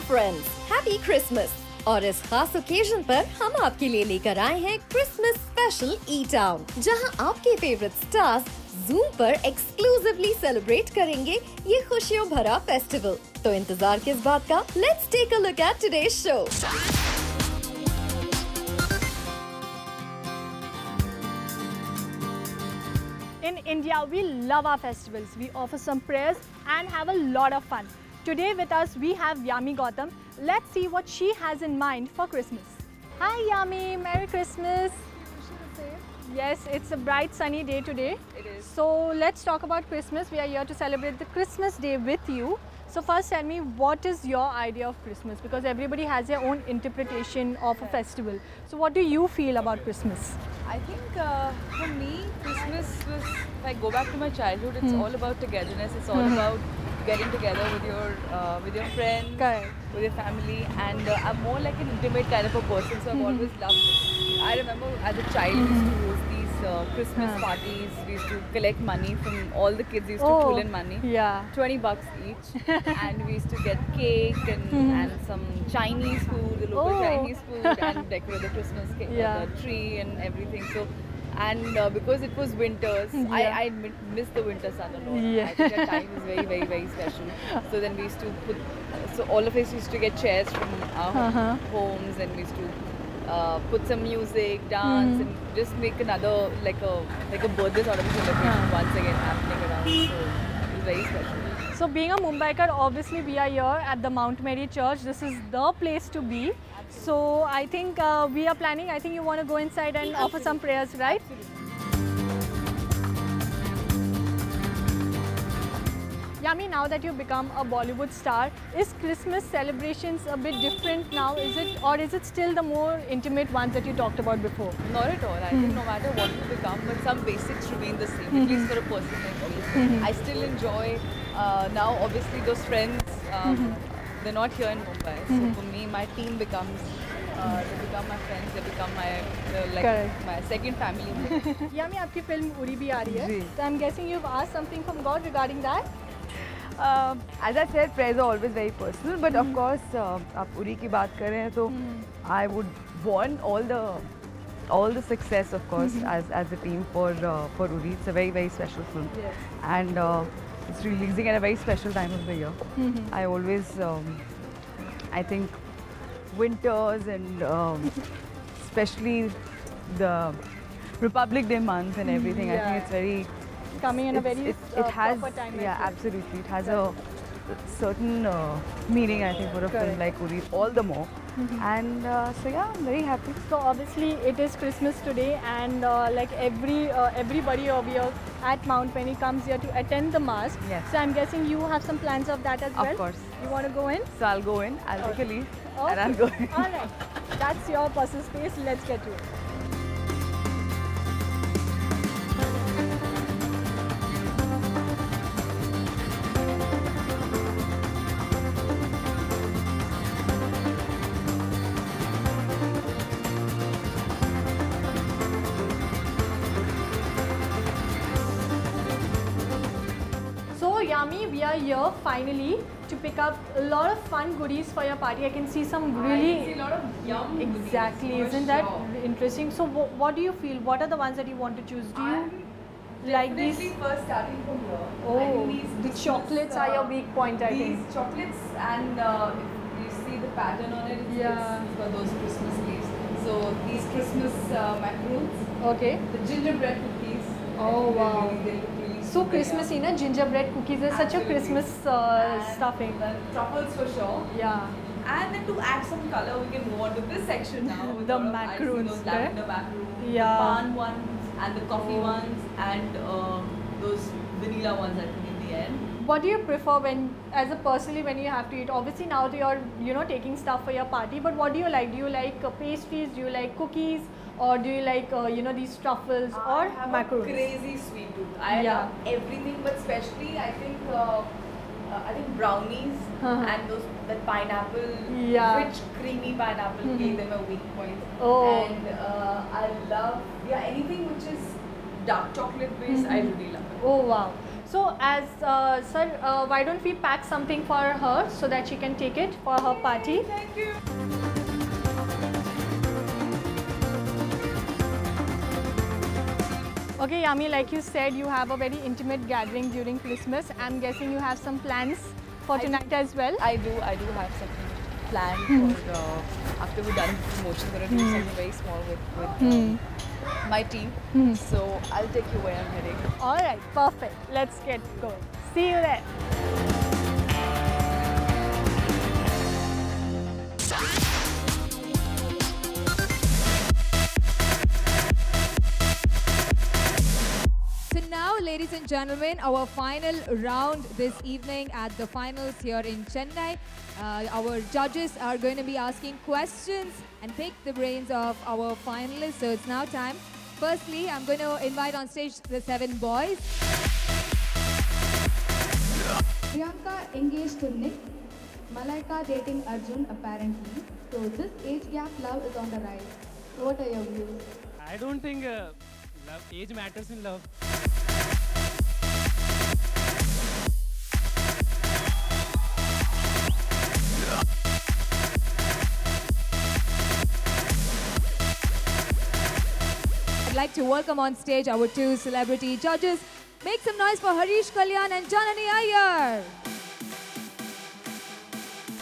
Friends, happy Christmas. और इस खास ओकेजन पर हम आपके लिए लेकर आए हैं क्रिसमस स्पेशल ई टाउन, जहां आपके फेवरेट स्टार्स जूम पर एक्सक्लूसिवली सेलिब्रेट करेंगे ये खुशियों भरा फेस्टिवल। तो इंतजार किस बात का? Let's take a look at today's show. In India, we love our festivals. We offer some prayers and have a lot of fun. Today with us, we have Yami Gautam. Let's see what she has in mind for Christmas. Hi Yami, Merry Christmas. Yes, it's a bright sunny day today. It is. So let's talk about Christmas. We are here to celebrate the Christmas day with you. So first tell me, what is your idea of Christmas? Because everybody has their own interpretation of a festival. So what do you feel about Christmas? I think for me, Christmas was, if I go back to my childhood, it's all about togetherness. It's all about getting together with your friends, Correct. with your family, and I'm more like an intimate kind of a person. So I've always loved. I remember as a child, we used to host these Christmas parties. We used to collect money from all the kids. We used to pull in money. Yeah. $20 each, and we used to get cake and some Chinese food, the local Chinese food, and decorate the Christmas cake, the tree and everything. So, and because it was winters, I miss the winter sun a lot. Yeah. I think that time is very, very, very special. So then we used to put, so all of us used to get chairs from our homes, and we used to put some music, dance, and just make another like a birthday sort of celebration once again happening around. So it was very special. So being a Mumbaiker, obviously we are here at the Mount Mary Church. This is the place to be. So I think we are planning, I think you want to go inside and offer some prayers, right? Absolutely. Yami, now that you've become a Bollywood star, is Christmas celebrations a bit different now? Is it, or is it still the more intimate ones that you talked about before? Not at all. I think no matter what you become, but some basics remain the same, at least for a person like me. I still enjoy, now obviously those friends, they're not here in Mumbai. So for me, my team becomes, they become my friends, they become my second family. Yami, आपकी film Uri भी आ रही है. जी. So I'm guessing you've asked something from God regarding that? As I said, prayers are always very personal, but of course, आप उरी की बात कर रहे हैं तो I would want all the success, of course, as a team for Uri. It's a very, very special film, and it's releasing at a very special time of the year. I always, I think, winters and especially the Republic Day month and everything. I think it's very coming in a very proper time. Yeah, absolutely. It has a certain meaning, I think, for a film like Uri, all the more. And so yeah, I'm very happy. So obviously it is Christmas today, and like everybody over here at Mount Penny comes here to attend the mass. Yes. So I'm guessing you have some plans of that as well. Of course. You want to go in? So I'll go in, I'll take a leave, and I'll go in. All right. That's your personal space. Let's get to it. Yami, we are here finally to pick up a lot of fun goodies for your party. I can see some really... I see a lot of yum Exactly, goodies, isn't that interesting? So what do you feel? What are the ones that you want to choose? Do you like these? First starting from here. Oh, the chocolates are your weak point, I think. These chocolates, and if you see the pattern on it, it's for those Christmas leaves. So these Christmas macaroons. Okay. The gingerbread cookies. Oh wow. They look really So Christmassy, na? Gingerbread cookies is such a Christmas stuffing. The truffles for sure. Yeah. And then to add some color, we can move on to this section now. With The a lot of macaroons, those lavender macaroons, Yeah. the pan ones, and the coffee ones, and those vanilla ones, I think, in the end. What do you prefer when, as a personally, when you have to eat? Obviously now you're taking stuff for your party, but what do you like? Do you like pastries? Do you like cookies? Or do you like these truffles or I have macaroons? a crazy sweet tooth. I love everything, but especially I think brownies and that pineapple, rich creamy pineapple gave them a weak point. Oh. And I love anything which is dark chocolate based. I really love it. Oh wow. So as sir, why don't we pack something for her so that she can take it for her party? Thank you. Okay, Yami, like you said, you have a very intimate gathering during Christmas. I'm guessing you have some plans for tonight as well. I do have something planned for after we're done with promotion. We're gonna do something very small with my team. So I'll take you where I'm heading. All right, perfect. Let's get going. See you there. So now, ladies and gentlemen, our final round this evening at the finals here in Chennai. Our judges are going to be asking questions and pick the brains of our finalists. So it's now time. Firstly, I'm going to invite on stage the 7 boys. Priyanka engaged to Nick. Malaika dating Arjun apparently. So this age gap love is on the rise. What are your views? I don't think age matters in love. I'd like to welcome on stage our 2 celebrity judges. Make some noise for Harish Kalyan and Janani Iyer.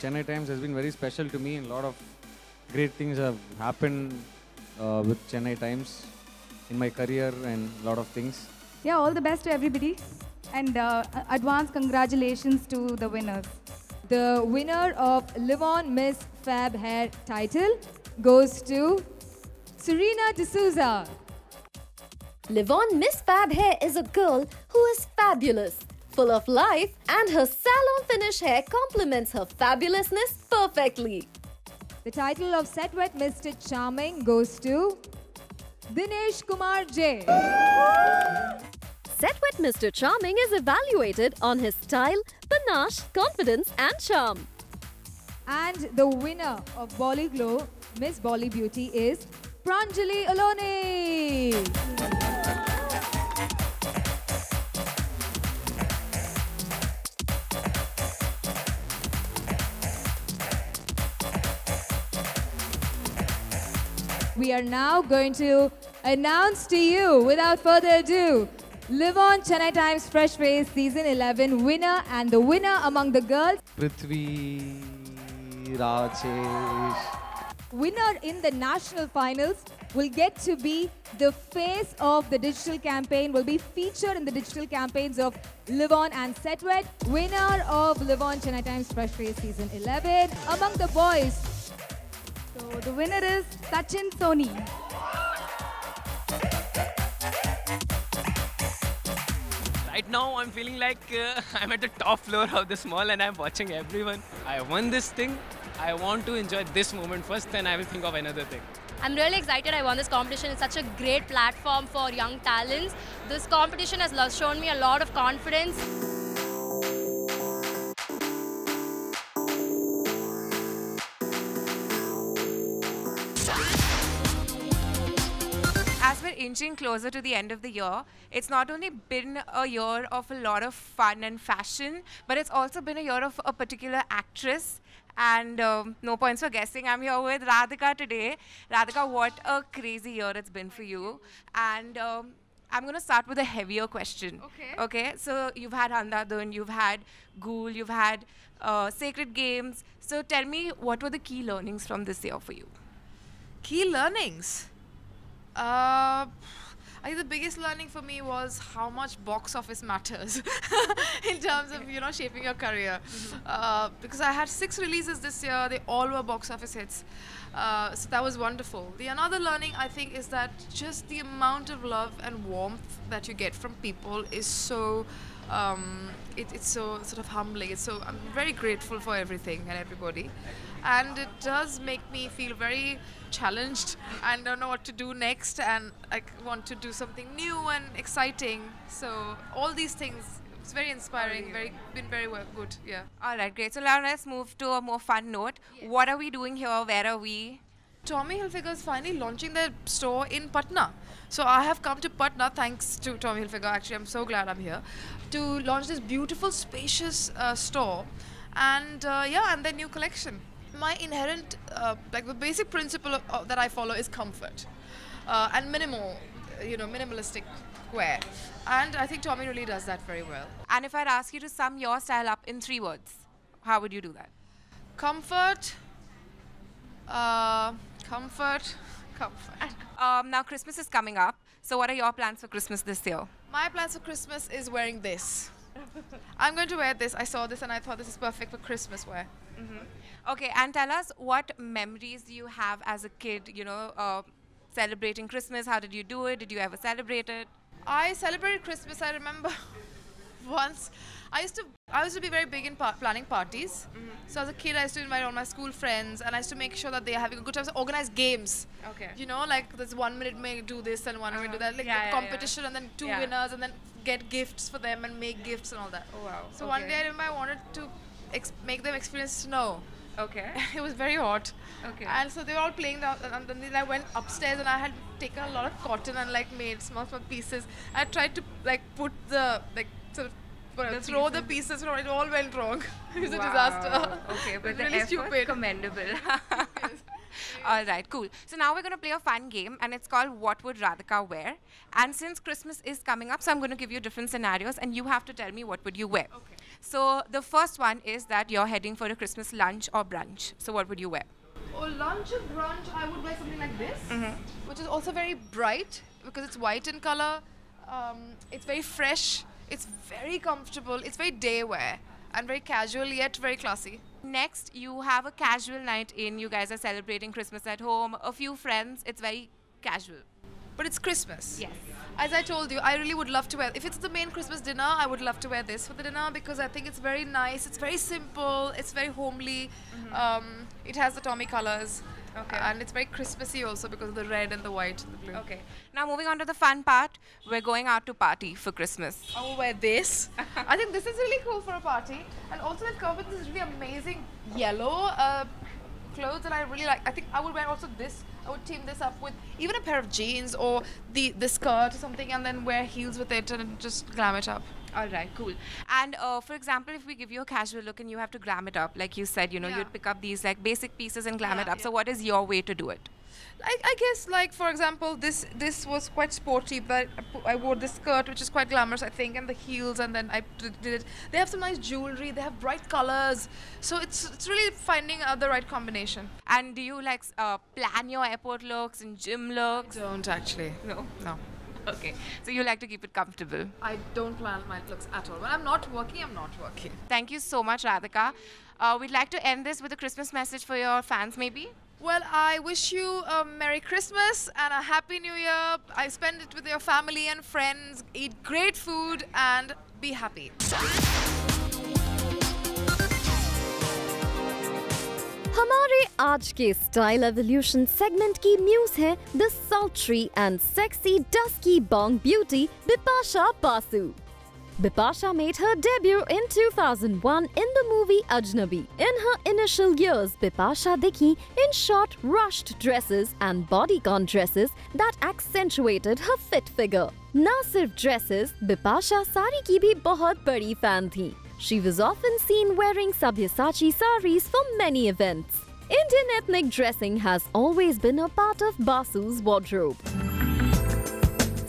Chennai Times has been very special to me, and a lot of great things have happened with Chennai Times in my career and a lot of things. Yeah, all the best to everybody. And advance congratulations to the winners. The winner of Live On Miss Fab Hair title goes to Serena D'Souza. Live On Miss Fab Hair is a girl who is fabulous, full of life, and her salon finish hair complements her fabulousness perfectly. The title of Set Wet Mr. Charming goes to Dinesh Kumar J. Set Wet Mr. Charming is evaluated on his style, panache, confidence, and charm. And the winner of Bolly Glow, Miss Bolly Beauty, is Pranjali Alone. We are now going to announce to you, without further ado, Live On Chennai Times Fresh Face Season 11 winner, and the winner among the girls. Prithvi Rajesh. Winner in the national finals will get to be the face of the digital campaign, will be featured in the digital campaigns of Live On and Set Wet. Winner of Live On Chennai Times Fresh Face Season 11. Among the boys, So the winner is Sachin Soni. Right now, I'm feeling like I'm at the top floor of this mall and I'm watching everyone. I won this thing. I want to enjoy this moment first, then I will think of another thing. I'm really excited I won this competition. It's such a great platform for young talents. This competition has shown me a lot of confidence. As we're inching closer to the end of the year, it's not only been a year of a lot of fun and fashion, but it's also been a year of a particular actress. And no points for guessing. I'm here with Radhika today. Radhika, what a crazy year it's been for you. And I'm going to start with a heavier question. Okay. So you've had Andhadhun, you've had Ghoul, you've had Sacred Games. So tell me, what were the key learnings from this year for you? Key learnings? I think the biggest learning for me was how much box office matters in terms of, you know, shaping your career. Because I had 6 releases this year, they all were box office hits. So that was wonderful. The another learning, I think, is that just the amount of love and warmth that you get from people is so, it's so sort of humbling. It's so, I'm very grateful for everything and everybody. And it does make me feel very challenged and don't know what to do next, and I want to do something new and exciting. So all these things, it's very inspiring, been very good, yeah. All right, great. So now let's move to a more fun note. Yes. What are we doing here? Where are we? Tommy Hilfiger is finally launching their store in Patna. So I have come to Patna thanks to Tommy Hilfiger. Actually, I'm so glad I'm here to launch this beautiful, spacious store, and and their new collection. My inherent, like the basic principle that I follow is comfort and minimalistic wear, and I think Tommy really does that very well. And if I'd ask you to sum your style up in 3 words, how would you do that? Comfort. Comfort. Now Christmas is coming up. So what are your plans for Christmas this year? My plans for Christmas is wearing this. I'm going to wear this. I saw this and I thought this is perfect for Christmas wear. Okay, and tell us what memories do you have as a kid, celebrating Christmas? How did you do it? Did you ever celebrate it? I celebrated Christmas, I remember once. I used to be very big in planning parties. So as a kid, I used to invite all my school friends, and I used to make sure that they are having a good time. So organize games. Okay. Like there's 1 minute may do this and 1 minute do that, like competition, and then 2 winners, and then get gifts for them and make gifts and all that. Oh wow. So one day I remember I wanted to make them experience snow. Okay. It was very hot. Okay. And so they were all playing down, and then I went upstairs and I had taken a lot of cotton and made small pieces. I tried to put the throw the pieces. It all went wrong. It was a disaster. Okay, but it was the really effort stupid. Commendable. All right, cool. So now we're going to play a fun game, and it's called What Would Radhika Wear? And since Christmas is coming up, so I'm going to give you different scenarios, and you have to tell me what would you wear. Okay. So the first one is that you're heading for a Christmas lunch or brunch. So what would you wear? Oh, lunch or brunch, I would wear something like this, which is also very bright because it's white in color. It's very fresh. It's very comfortable. It's very day wear and very casual yet very classy. Next, you have a casual night in. You guys are celebrating Christmas at home. A few friends. It's very casual. But it's Christmas. Yes. As I told you, I really would love to wear. If it's the main Christmas dinner, I would love to wear this for the dinner because I think it's very nice. It's very simple. It's very homely. It has the Tommy colors. Okay. And it's very Christmassy also because of the red and the white and the blue. Okay. Now moving on to the fun part. We're going out to party for Christmas. I will wear this. I think this is really cool for a party. And also they've come with this really amazing yellow clothes that I really like. I think I would wear also this. I would team this up with even a pair of jeans or the skirt or something, and then wear heels with it and just glam it up. All right, cool. And for example, if we give you a casual look and you have to glam it up, like you said, you'd pick up these basic pieces and glam it up. So what is your way to do it? I guess, for example, this was quite sporty, but I wore this skirt, which is quite glamorous, I think, and the heels, and then I did it. They have some nice jewelry. They have bright colors. So it's really finding the right combination. And do you plan your airport looks and gym looks? I don't actually. No? No. Okay. So you like to keep it comfortable? I don't plan my looks at all. When I'm not working, I'm not working. Thank you so much, Radhika. We'd like to end this with a Christmas message for your fans, maybe? Well, I wish you a Merry Christmas and a Happy New Year. I spend it with your family and friends, eat great food and be happy. हमारे आज के style evolution segment की muse है the सल्ट्री and sexy dusky Bong beauty Bipasha Basu. Bipasha made her debut in 2001 in the movie Ajnabi. In her initial years, Bipasha dikhi in short, rushed dresses and bodycon dresses that accentuated her fit figure. Na sirf dresses, Bipasha sari ki bhi bahut badi fan thi. She was often seen wearing Sabyasachi saris for many events. Indian ethnic dressing has always been a part of Basu's wardrobe.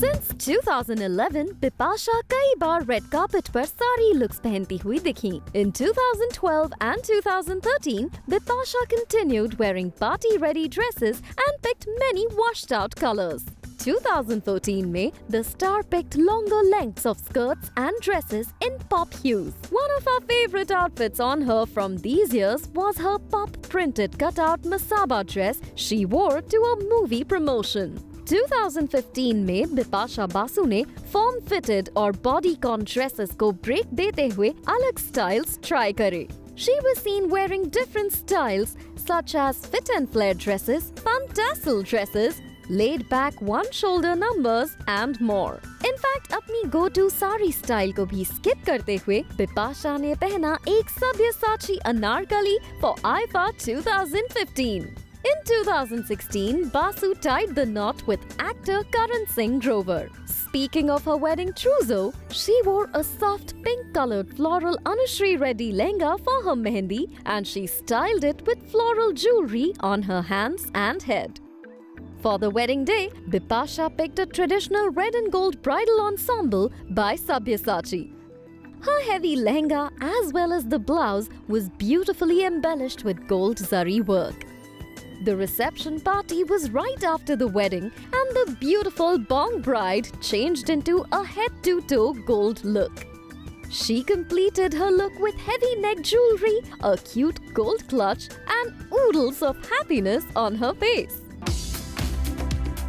Since 2011, Bipasha कई बार red carpet पर सारी looks पहनती हुई दिखी. In 2012 and 2013, Bipasha continued wearing party-ready dresses and picked many washed-out colors. 2014 में, the star picked longer lengths of skirts and dresses in pop hues. One of our favorite outfits on her from these years was her pop-printed cutout Masaba dress she wore to a movie promotion. 2015 में बिपाशा बासु ने form fitted और bodycon dresses को break देते हुए अलग styles try करे. She was seen wearing different styles such as fit and flare dresses, fun tassel dresses, laid back one shoulder numbers and more. In fact, अपनी go-to sari style को भी skip करते हुए बिपाशा ने पहना एक Sabyasachi Anarkali for IFA 2015. In 2016, Basu tied the knot with actor Karan Singh Grover. Speaking of her wedding trousseau, she wore a soft pink-colored floral Anushri Reddy lehenga for her mehendi, and she styled it with floral jewelry on her hands and head. For the wedding day, Bipasha picked a traditional red and gold bridal ensemble by Sabyasachi. Her heavy lehenga as well as the blouse was beautifully embellished with gold zari work. The reception party was right after the wedding, and the beautiful bong bride changed into a head-to-toe gold look. She completed her look with heavy neck jewelry, a cute gold clutch, and oodles of happiness on her face.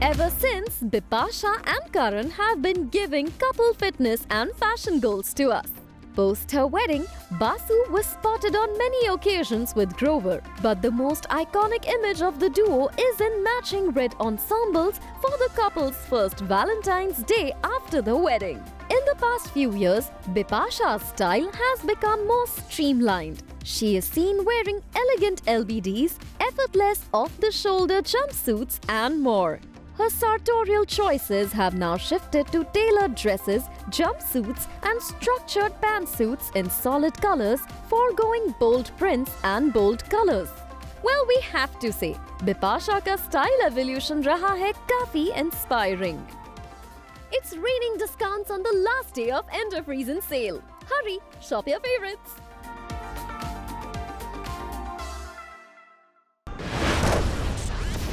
Ever since, Bipasha and Karan have been giving couple fitness and fashion goals to us. Post her wedding, Basu was spotted on many occasions with Grover, but the most iconic image of the duo is in matching red ensembles for the couple's first Valentine's Day after the wedding. In the past few years, Bipasha's style has become more streamlined. She is seen wearing elegant LBDs, effortless off-the-shoulder jumpsuits and more. Her sartorial choices have now shifted to tailored dresses, jumpsuits and structured pantsuits in solid colors, foregoing bold prints and bold colors. Well, we have to say, Bipasha ka style evolution raha hai kafi inspiring. It's raining discounts on the last day of end of season sale. Hurry, shop your favorites.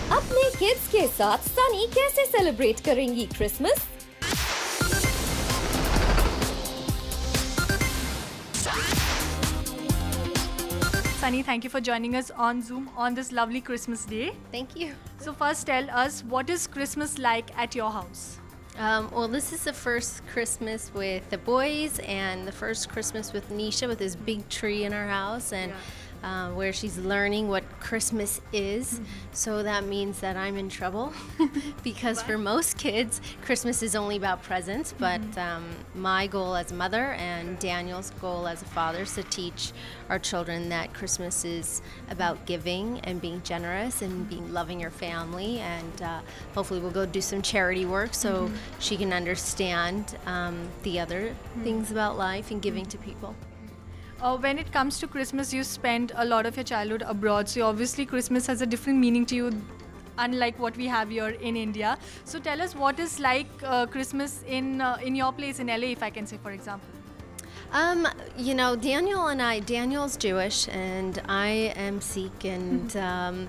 अपने kids के साथ सनी कैसे celebrate करेंगी Christmas? Sunny, thank you for joining us on Zoom on this lovely Christmas day. Thank you. So first tell us, what is Christmas like at your house? Well, this is the first Christmas with the boys and the first Christmas with Nisha with this big tree in our house, and where she's learning what Christmas is. So that means that I'm in trouble because for most kids, Christmas is only about presents. But my goal as a mother and Daniel's goal as a father is to teach our children that Christmas is about giving and being generous and being loving your family. And hopefully we'll go do some charity work so she can understand the other things about life and giving to people. When it comes to Christmas, you spend a lot of your childhood abroad, so obviously Christmas has a different meaning to you, unlike what we have here in India. So tell us, what is like Christmas in your place in LA, if I can say, for example? You know, Daniel's Jewish and I am Sikh, and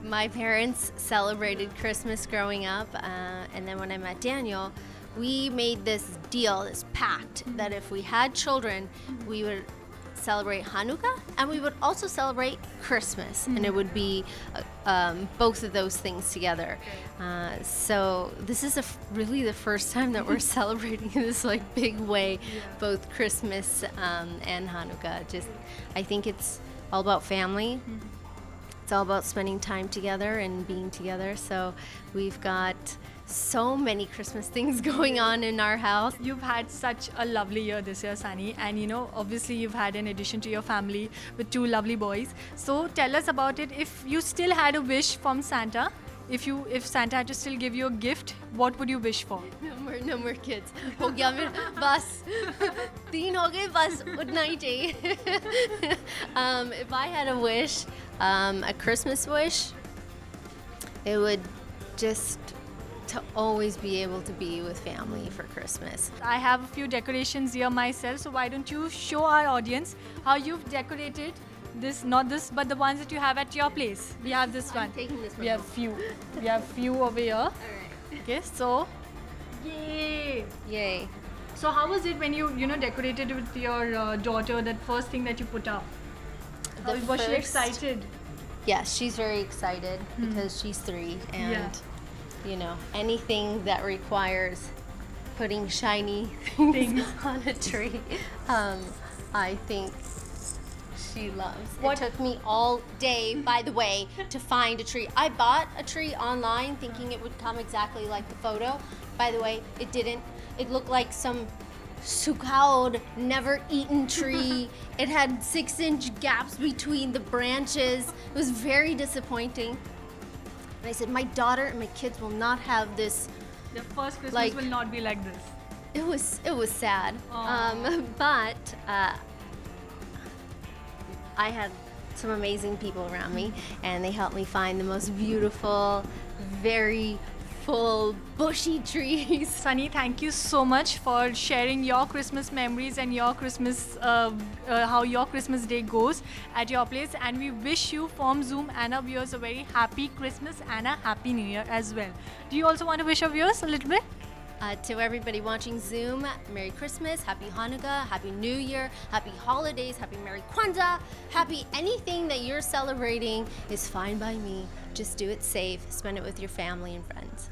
my parents celebrated Christmas growing up, and then when I met Daniel, we made this deal, this pact, that if we had children, we would celebrate Hanukkah and we would also celebrate Christmas, and it would be both of those things together. So this is really the first time that we're celebrating in this like big way, both Christmas and Hanukkah. I think it's all about family. It's all about spending time together and being together. So we've got so many Christmas things going on in our house. You've had such a lovely year this year, Sunny, and you know, obviously you've had an addition to your family with 2 lovely boys. So tell us about it. If you still had a wish from Santa, if Santa had to still give you a gift, what would you wish for? No more kids. हो गया मेरा बस 3 हो गए बस उतना ही चाहिए. If I had a wish, a Christmas wish, it would just to always be able to be with family for Christmas. I have a few decorations here myself, so why don't you show our audience how you've decorated this, not this, but the ones that you have at your place. We have this one. Taking this one. We have few over here. All right. Okay, so Yay. So how was it when you decorated with your daughter, that first thing that you put up? Was she excited? Yes, she's very excited because she's 3, and you know, anything that requires putting shiny things on a tree, I think she loves. It took me all day, by the way, to find a tree. I bought a tree online thinking it would come exactly like the photo. By the way, it didn't. It looked like some sukhaod, never eaten tree. It had 6-inch gaps between the branches. It was very disappointing. And I said, my daughter and my kids will not have this. The first Christmas Like- will not be like this. It was sad. But I had some amazing people around me, and they helped me find the most beautiful, very full, bushy trees. Sunny, thank you so much for sharing your Christmas memories and your Christmas, how your Christmas day goes at your place. And we wish you from Zoom and our viewers a very happy Christmas and a happy New Year as well. Do you also want to wish our viewers a little bit? To everybody watching Zoom, Merry Christmas, Happy Hanukkah, Happy New Year, Happy Holidays, Happy Merry Kwanzaa, Happy anything that you're celebrating is fine by me. Just do it safe, spend it with your family and friends.